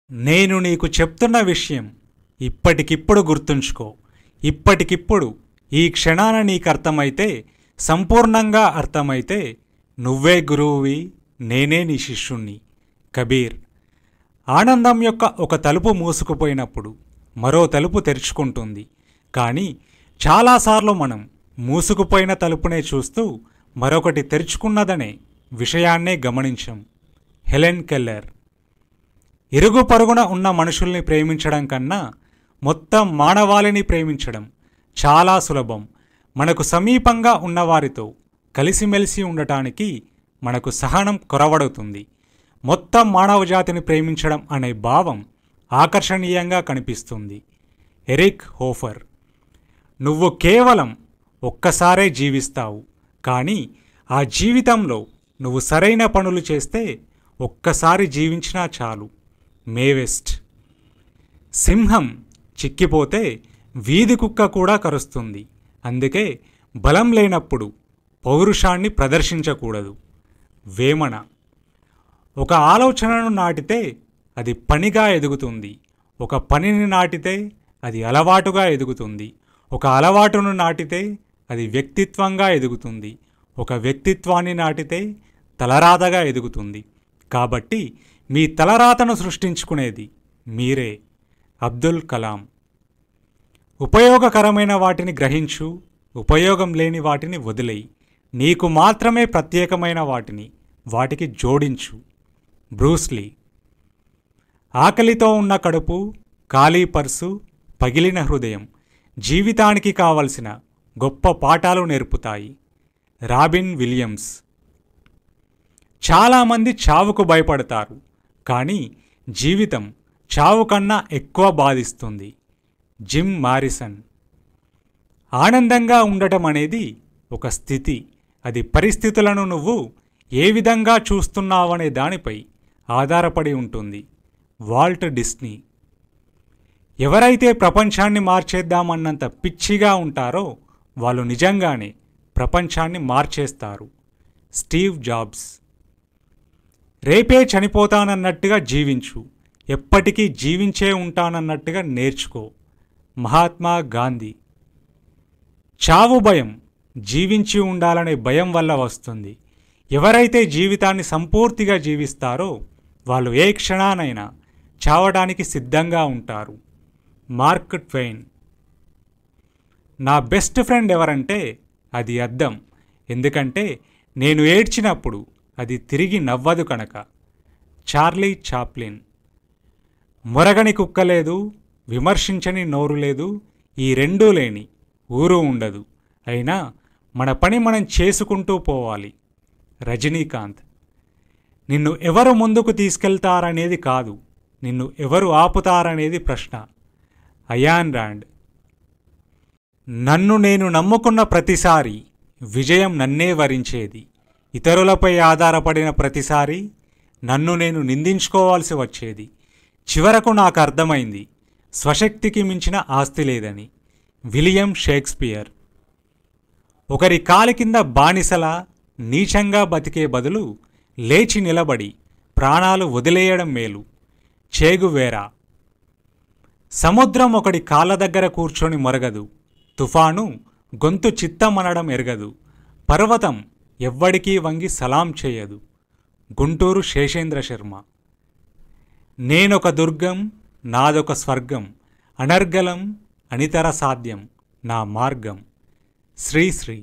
నేను నీకు చెప్తున్న విషయం ఇప్పటికిప్పుడు గుర్తుంచుకో. ఇప్పటికిప్పుడు ఈ క్షణాన నీకు అర్థమైతే, సంపూర్ణంగా అర్థమైతే నువ్వే గురువువి, నేనే నీ శిష్యుణ్ణి. కబీర్. ఆనందం యొక్క ఒక తలుపు మూసుకుపోయినప్పుడు మరో తలుపు తెరుచుకుంటుంది. కానీ చాలాసార్లు మనం మూసుకుపోయిన తలుపునే చూస్తూ మరొకటి తెరుచుకున్నదనే విషయాన్నే గమనించం. Helen Keller. ఇరుగు పరుగున ఉన్న మనుషుల్ని ప్రేమించడం కన్నా మొత్తం మానవాళిని ప్రేమించడం చాలా సులభం. మనకు సమీపంగా ఉన్నవారితో కలిసిమెలిసి ఉండటానికి మనకు సహనం కొరవడుతుంది. మొత్తం మానవజాతిని ప్రేమించడం అనే భావం ఆకర్షణీయంగా కనిపిస్తుంది. ఎరిక్ హోఫర్. నువ్వు కేవలం ఒక్కసారే జీవిస్తావు, కానీ ఆ జీవితంలో నువ్వు సరైన పనులు చేస్తే ఒక్కసారి జీవించినా చాలు. మే వెస్ట్. సింహం చిక్కిపోతే వీధి కుక్క కూడా కరుస్తుంది. అందుకే బలం లేనప్పుడు పౌరుషాన్ని ప్రదర్శించకూడదు. వేమన. ఒక ఆలోచనను నాటితే అది పనిగా ఎదుగుతుంది. ఒక పనిని నాటితే అది అలవాటుగా ఎదుగుతుంది. ఒక అలవాటును నాటితే అది వ్యక్తిత్వంగా ఎదుగుతుంది. ఒక వ్యక్తిత్వాన్ని నాటితే తలరాతగా ఎదుగుతుంది. కాబట్టి మీ తలరాతను సృష్టించుకునేది మీరే. అబ్దుల్ కలాం. ఉపయోగకరమైన వాటిని గ్రహించు, ఉపయోగం లేని వాటిని వదిలేయి. నీకు మాత్రమే ప్రత్యేకమైన వాటికి జోడించు. బ్రూస్లీ. ఆకలితో ఉన్న కడుపు, ఖాళీ పర్సు, పగిలిన హృదయం జీవితానికి కావలసిన గొప్ప పాఠాలు నేర్పుతాయి. Robin Williams. చాలామంది చావుకు భయపడతారు, కానీ జీవితం చావు కన్నా ఎక్కువ బాధిస్తుంది. Gym Morrison. ఆనందంగా ఉండటం అనేది ఒక స్థితి. అది పరిస్థితులను నువ్వు ఏ విధంగా చూస్తున్నావనే దానిపై ఆధారపడి ఉంటుంది. Walt Disney. ఎవరైతే ప్రపంచాన్ని మార్చేద్దామన్నంత పిచ్చిగా ఉంటారో వాళ్ళు నిజంగానే ప్రపంచాన్ని మార్చేస్తారు. Steve Jobs. రేపే చనిపోతానన్నట్టుగా జీవించు, ఎప్పటికీ జీవించే ఉంటానన్నట్టుగా నేర్చుకో. మహాత్మా గాంధీ. చావు భయం జీవించి ఉండాలనే భయం వల్ల వస్తుంది. ఎవరైతే జీవితాన్ని సంపూర్తిగా జీవిస్తారో వాళ్ళు ఏ క్షణానైనా చావడానికి సిద్ధంగా ఉంటారు. Mark Twain. నా బెస్ట్ ఫ్రెండ్ ఎవరంటే అది అద్దం, ఎందుకంటే నేను ఏడ్చినప్పుడు అది తిరిగి నవ్వదు కనుక. Charlie Chaplin. మొరగని కుక్క లేదు, విమర్శించని నోరు లేదు, ఈ రెండూ లేని ఊరు ఉండదు. అయినా మన పని మనం చేసుకుంటూ పోవాలి. రజనీకాంత్. నిన్ను ఎవరు ముందుకు తీసుకెళ్తారనేది కాదు, నిన్ను ఎవరు ఆపుతారనేది ప్రశ్న. అయాన్ రాండ్. నన్ను నేను నమ్ముకున్న ప్రతిసారి విజయం నన్నే వరించేది. ఇతరులపై ఆధారపడిన ప్రతిసారి నన్ను నేను నిందించుకోవాల్సి వచ్చేది. చివరకు నాకు అర్థమైంది, స్వశక్తికి మించిన ఆస్తి లేదని. William Shakespeare. ఒకరి కాలి కింద బానిసలా నీచంగా బతికే బదులు లేచి నిలబడి ప్రాణాలు వదిలేయడం మేలు. చేగువేరా. సముద్రం ఒకడి కాళ్ళ దగ్గర కూర్చొని మొరగదు, తుఫాను గొంతు చిత్తమనడం ఎరగదు, పర్వతం ఎవ్వడికీ వంగి సలాం చేయదు. గుంటూరు శేషేంద్ర శర్మ. నేనొక దుర్గం, నాదొక స్వర్గం, అనర్గళం అనితర సాధ్యం నా మార్గం. శ్రీశ్రీ.